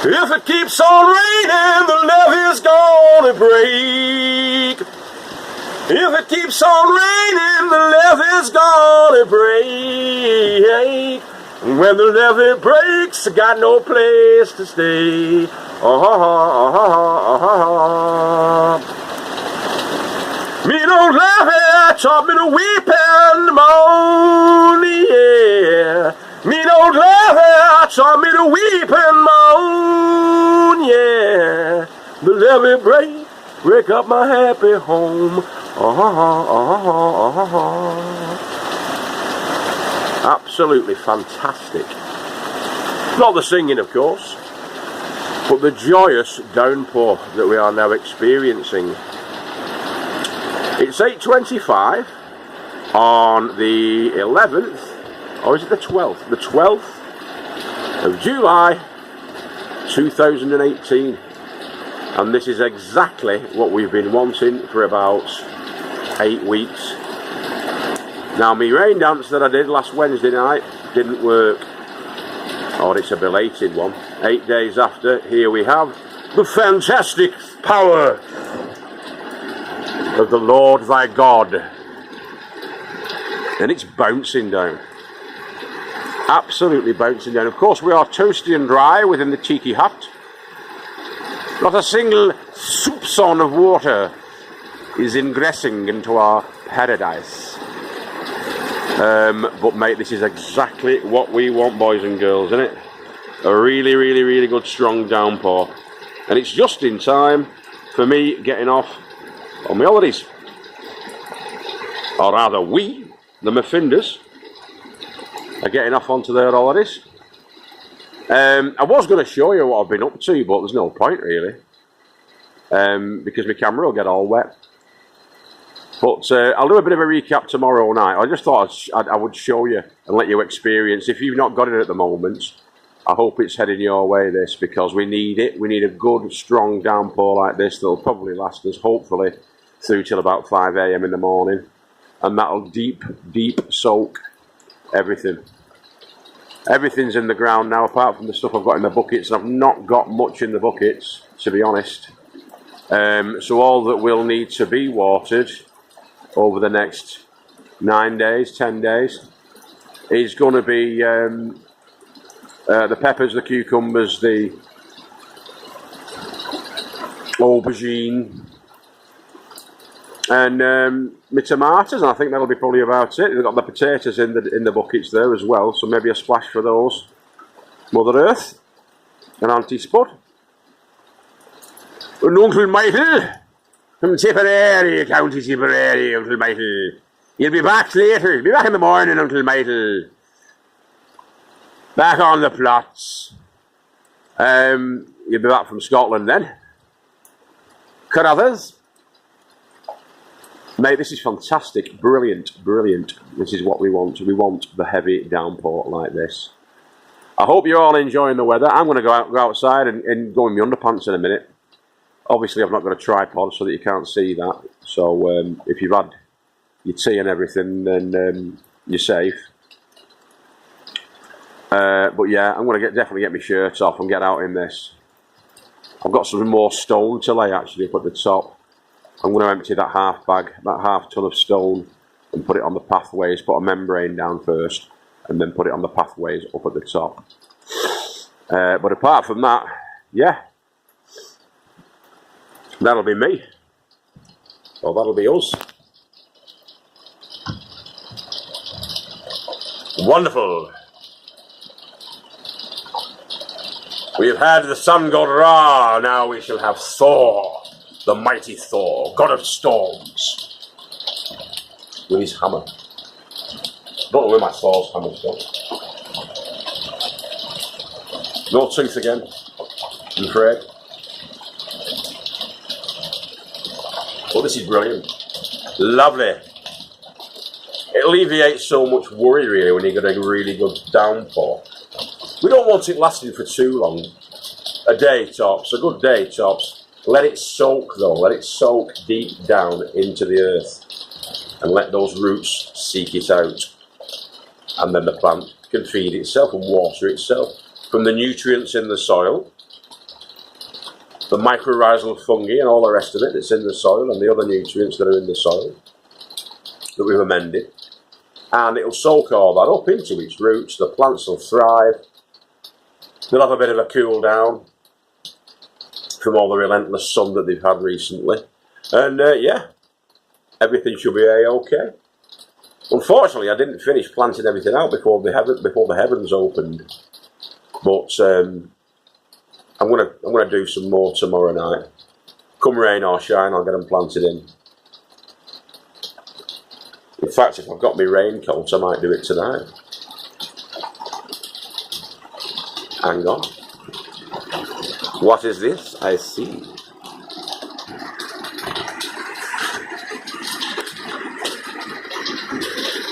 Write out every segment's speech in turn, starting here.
If it keeps on raining, the levee's gonna break. If it keeps on raining, the levee's gonna break. And when the levee breaks, I got no place to stay. Me don't levee taught me to weep and moan, yeah. Me don't levee taught me to weep and moan, yeah. The levee break up my happy home. Absolutely fantastic. Not the singing, of course, but the joyous downpour that we are now experiencing. It's 8:25 on the 11th, or is it the 12th? The 12th of July 2018. And this is exactly what we've been wanting for about 8 weeks. Now, my rain dance that I did last Wednesday night didn't work. Or it's a belated one. 8 days after, here we have the fantastic power of the Lord thy God. And it's bouncing down. Absolutely bouncing down. Of course, we are toasty and dry within the tiki hut. Not a single soupçon of water is ingressing into our paradise. But mate, this is exactly what we want, boys and girls, isn't it? A really, really, really good strong downpour. And it's just in time for me getting off on my holidays. Or rather, we, the Muffinders, are getting off onto their holidays. I was going to show you what I've been up to, but there's no point really, because my camera will get all wet. But I'll do a bit of a recap tomorrow night. I just thought I would show you and let you experience. If you've not got it at the moment, I hope it's heading your way, this, because we need it. We need a good, strong downpour like this that'll probably last us, hopefully, through till about 5 AM in the morning. And that'll deep, deep soak everything. Everything's in the ground now, apart from the stuff I've got in the buckets. And I've not got much in the buckets, to be honest. So all that will need to be watered over the next 9 days, 10 days, is going to be the peppers, the cucumbers, the aubergine, and my tomatoes. And I think that'll be probably about it. They've got the potatoes in the buckets there as well, so maybe a splash for those. Mother Earth and Auntie Spud and Uncle Michael from Tipperary, County Tipperary. Uncle Michael, you'll be back later. You'll be back in the morning, Uncle Michael. Back on the plots. You'll be back from Scotland then. Carruthers. Mate, this is fantastic. Brilliant, brilliant. This is what we want. We want the heavy downpour like this. I hope you're all enjoying the weather. I'm going to go outside and go in my underpants in a minute. Obviously, I've not got a tripod so that you can't see that. So if you've had your tea and everything, then you're safe. But yeah, I'm going to definitely get my shirt off and get out in this. I've got some more stone to lay actually up at the top. I'm going to empty that half bag, that half ton of stone, and put it on the pathways. Put a membrane down first, and then put it on the pathways up at the top. But apart from that, yeah, that'll be me. Or that'll be us. Wonderful. We have had the sun god Ra, now we shall have Thor, the mighty Thor, god of storms, with his hammer. Don't know where my Thor's hammer's gone. No tooth again, I'm afraid. Oh, this is brilliant. Lovely. It alleviates so much worry really when you get a really good downpour. We don't want it lasting for too long. A day tops, a good day tops. Let it soak though, let it soak deep down into the earth. And let those roots seek it out. And then the plant can feed itself and water itself from the nutrients in the soil the mycorrhizal fungi and all the rest of it that's in the soil and the other nutrients that are in the soil that we've amended. And it'll soak all that up into its roots. The plants will thrive. They'll have a bit of a cool down from all the relentless sun that they've had recently. And yeah, everything should be a-okay. Unfortunately, I didn't finish planting everything out before the heavens opened. But I'm gonna do some more tomorrow night. Come rain or shine, I'll get them planted in. In fact, if I've got my raincoat, I might do it tonight. Hang on. What is this? I see.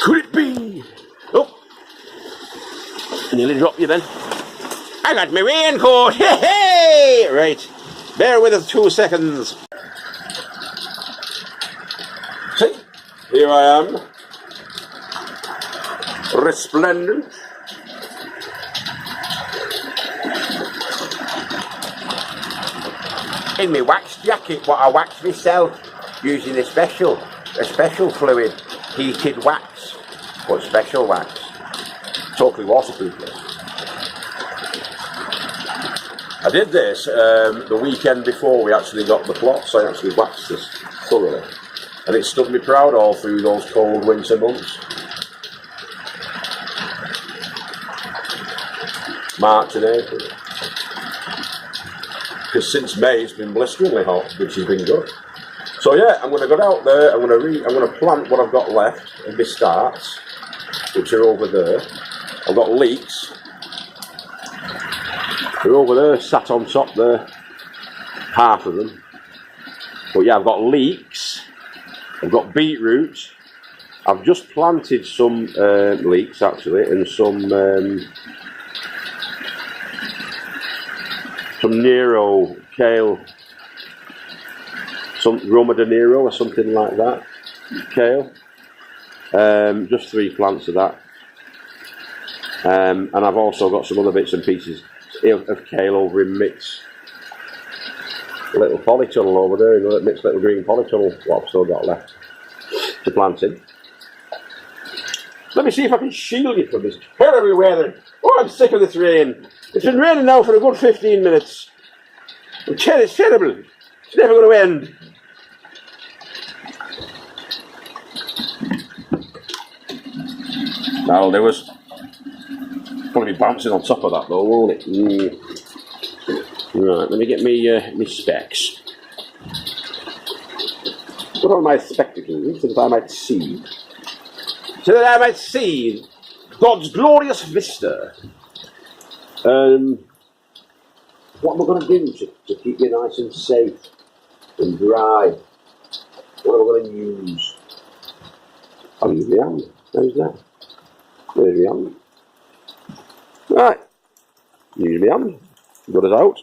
Could it be? Oh, nearly dropped you then. I got my raincoat. Hey, hey! Right. Bear with us 2 seconds. See? Here I am. Resplendent. In my wax jacket, what I wax myself using a special fluid, heated wax, but special wax. Totally waterproof. I did this the weekend before we actually got the plots. I actually waxed this thoroughly, and it stood me proud all through those cold winter months. March and April. Because since May it's been blisteringly hot, which has been good. So yeah, I'm going to go out there. I'm going to plant what I've got left of my starts, which are over there. I've got leeks. They're over there, sat on top there. Half of them. But yeah, I've got leeks. I've got beetroot. I've just planted some leeks actually, and some Nero kale, some Roma de Nero or something like that, kale. Just 3 plants of that. And I've also got some other bits and pieces of kale over in mixed little polytunnel over there, in the mixed little green polytunnel, what I've still got left to plant in. Let me see if I can shield you from this terrible weather. Oh, I'm sick of this rain. It's been raining now for a good 15 minutes. It's terrible. It's never going to end. That'll do us. Going to be bouncing on top of that though, won't it? Right, let me get me specs. Put on my spectacles so that I might see. So that I might see God's glorious vista. What am I going to do to keep you nice and safe and dry? What am I going to use? I'll use my hand. How's that? There's my hand. Right. Use my hand. Got it out.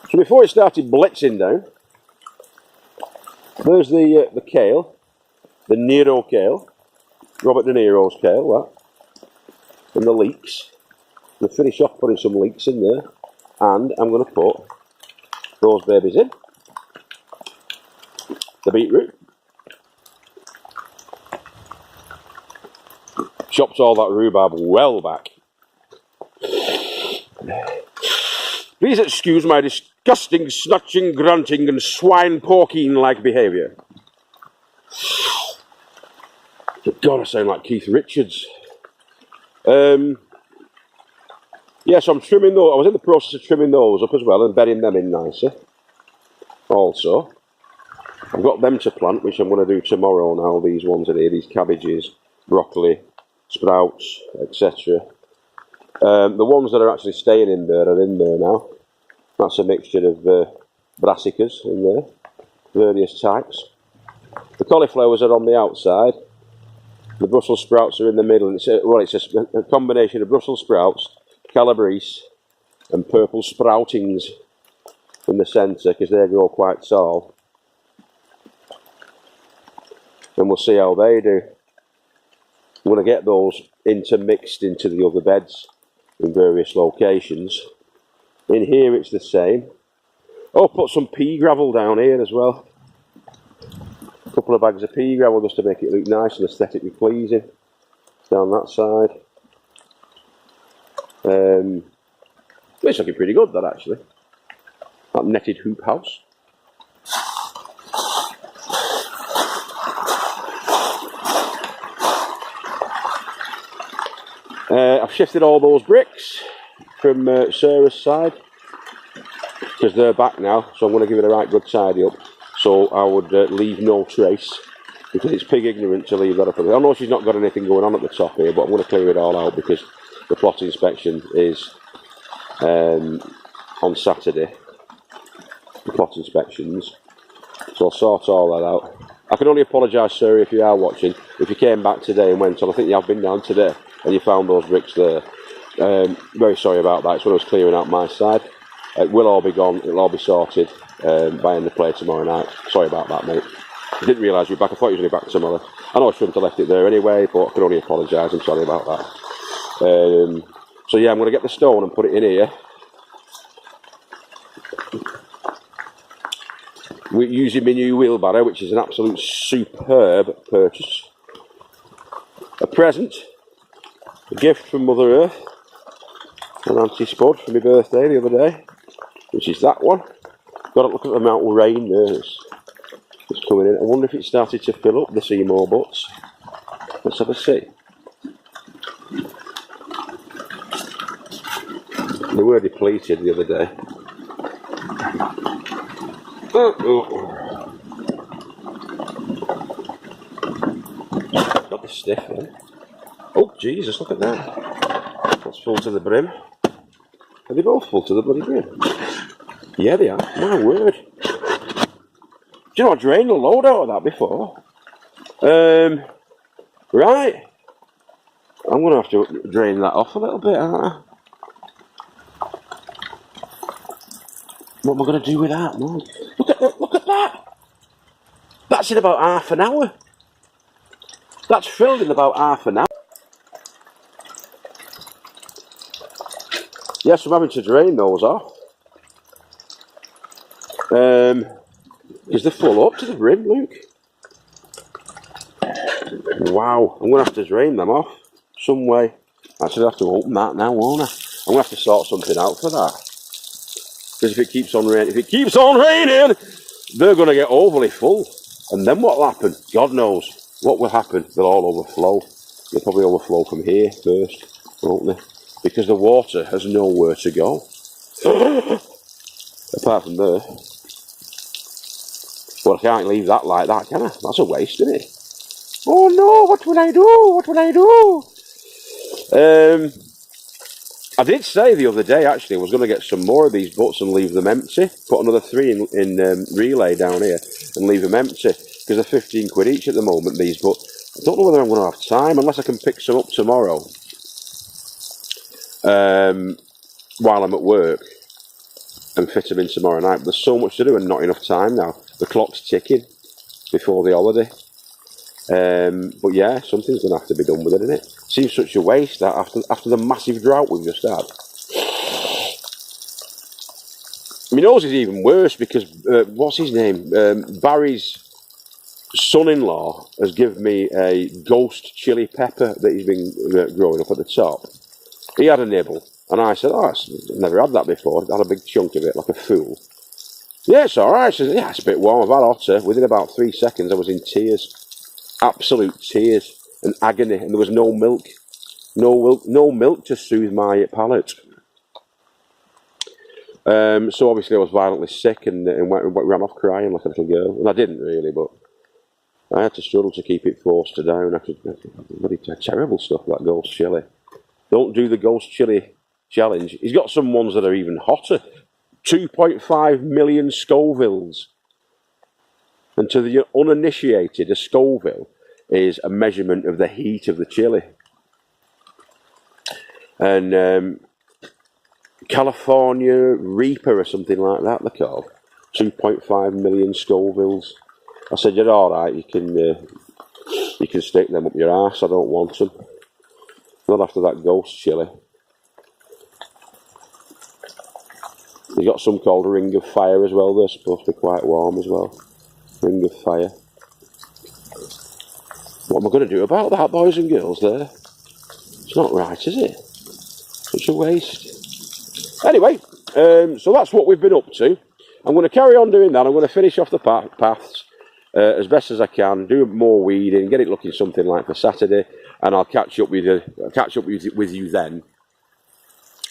So before it started blitzing down, there's the kale, the Nero kale, Robert De Niro's kale, that, and the leeks. I'm going to finish off putting some leeks in there, and I'm going to put those babies in. The beetroot. Chopped all that rhubarb well back. Please excuse my disgusting, snatching, grunting, and swine-porking-like behaviour. God, I sound like Keith Richards. Yeah, so I'm trimming those. I was in the process of trimming those up as well and bedding them in nicer. Also, I've got them to plant, which I'm going to do tomorrow now. These ones are here, these cabbages, broccoli, sprouts, etc. The ones that are actually staying in there are in there now. That's a mixture of brassicas in there, various types. The cauliflowers are on the outside. The Brussels sprouts are in the middle. It's a combination of Brussels sprouts, calabrese, and purple sproutings in the centre because they grow quite tall. And we'll see how they do. I'm going to get those intermixed into the other beds in various locations In here it's the same. Oh, put some pea gravel down here as well. A couple of bags of pea gravel just to make it look nice and aesthetically pleasing. Down that side. It's looking pretty good, that actually. That netted hoop house. I've shifted all those bricks from Sarah's side because they're back now, so I'm going to give it a right good tidy up. So I would leave no trace because it's pig ignorant to leave that up. I know she's not got anything going on at the top here, but I'm going to clear it all out because the plot inspection is on Saturday. The plot inspections, so I'll sort all that out. I can only apologise, Sarah, if you are watching. If you came back today and went on, I think you have been down today, and you found those bricks there. Very sorry about that. It's when I was clearing out my side. It will all be gone. It'll all be sorted by end of play tomorrow night. Sorry about that, mate. I didn't realise you were back. I thought you were back tomorrow. I know I shouldn't have left it there anyway, but I can only apologise. I'm sorry about that. So yeah, I'm going to get the stone and put it in here. We're using my new wheelbarrow, which is an absolute superb purchase. A present, a gift from Mother Earth, an anti-spud for my birthday the other day, which is that one. Got to look at the amount of rain there that's coming in. I wonder if it started to fill up the Seymour butts. Let's have a see. They were depleted the other day. Got the stiff then. Oh Jesus, look at that. That's full to the brim. Are they both full to the bloody brim? Yeah, they are. My word. Do you know I drained a load out of that before? Right. I'm going to have to drain that off a little bit, aren't I? What am I going to do with that? No. Look at that! That's in about half an hour. That's filled in about half an hour. Yes, I'm having to drain those off. Because they're full up to the brim, Luke. Wow, I'm going to have to drain them off some way. Actually, I'll have to open that now, won't I? I'm going to have to sort something out for that. Because if it keeps on raining, they're going to get overly full. And then what will happen? God knows what will happen. They'll all overflow. They'll probably overflow from here first, won't they? Because the water has nowhere to go. Apart from there. Well, I can't leave that like that, can I? That's a waste, isn't it? Oh no, what will I do? What will I do? I did say the other day, actually, I was going to get some more of these butts and leave them empty. Put another 3 in relay down here and leave them empty. Because they're 15 quid each at the moment, these. But I don't know whether I'm going to have time, unless I can pick some up tomorrow. While I'm at work. And fit them in tomorrow night. But there's so much to do and not enough time now. The clock's ticking before the holiday. But yeah, something's going to have to be done with it, isn't it? Seems such a waste that after the massive drought we've just had. My nose is even worse because, what's his name? Barry's son-in-law has given me a ghost chili pepper that he's been growing up at the top. He had a nibble, and I said, oh, I've never had that before. I had a big chunk of it, like a fool. Yeah, it's alright. She said, yeah, it's a bit warm. I've had hotter. Within about 3 seconds, I was in tears. Absolute tears and agony, and there was no milk. No milk to soothe my palate. So obviously I was violently sick and ran off crying like a little girl. And I didn't really, but I had to struggle to keep it forced down after bloody terrible stuff, that ghost chili. Don't do the ghost chili challenge. He's got some ones that are even hotter. 2.5 million Scovilles. And to the uninitiated, a Scoville is a measurement of the heat of the chili. And California Reaper or something like that, they're called. 2.5 million Scovilles. I said, you're alright, you can stick them up your arse, I don't want them. Not after that ghost chili. You've got some called Ring of Fire as well. They're supposed to be quite warm as well. Ring of Fire. What am I going to do about that, boys and girls, there? It's not right, is it? Such a waste. Anyway, so that's what we've been up to. I'm going to carry on doing that. I'm going to finish off the paths as best as I can, do more weeding, get it looking something like for Saturday, and I'll catch up with you then.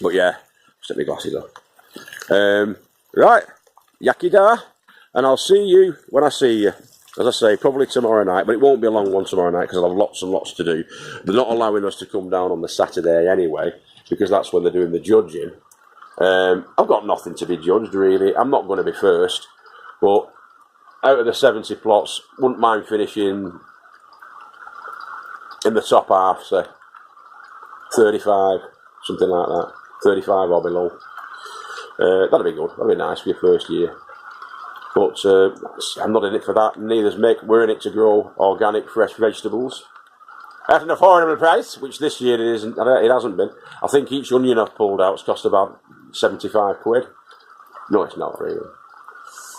But yeah, set my glasses on. Right, Yakida, and I'll see you when I see you. As I say, probably tomorrow night, but it won't be a long one tomorrow night because I'll have lots and lots to do. They're not allowing us to come down on the Saturday anyway, because that's when they're doing the judging. I've got nothing to be judged, really. I'm not going to be first, but out of the 70 plots, wouldn't mind finishing in the top half, say 35, something like that. 35 or below. That'd be good. That'd be nice for your first year. But I'm not in it for that. Neither's Mick. We're in it to grow organic, fresh vegetables at an affordable price, which this year it isn't. It hasn't been. I think each onion I've pulled out has cost about 75 quid. No, it's not really.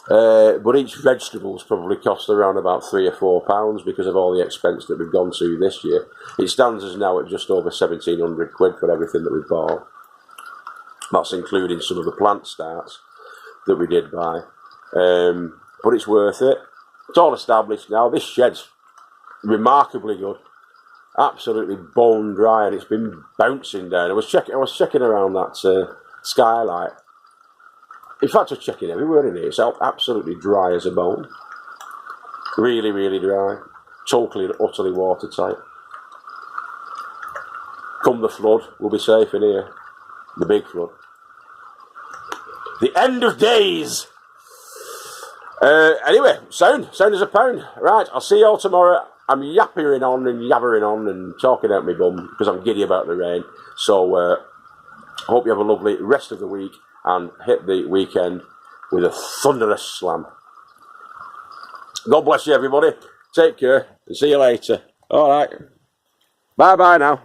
But each vegetable's probably cost around about £3 or £4 because of all the expense that we've gone to this year. It stands us now at just over 1,700 quid for everything that we've bought. That's including some of the plant starts that we did buy. But it's worth it. It's all established now. This shed's remarkably good. Absolutely bone dry, and it's been bouncing down. I was checking around that skylight. In fact, I was checking everywhere in here. It's absolutely dry as a bone. Really, really dry. Totally and utterly watertight. Come the flood, we'll be safe in here. The big flood. The end of days! Anyway, sound as a pound. Right, I'll see you all tomorrow. I'm yappering on and yabbering on and talking out my bum because I'm giddy about the rain. So, I hope you have a lovely rest of the week and hit the weekend with a thunderous slam. God bless you, everybody. Take care and see you later. All right. Bye-bye now.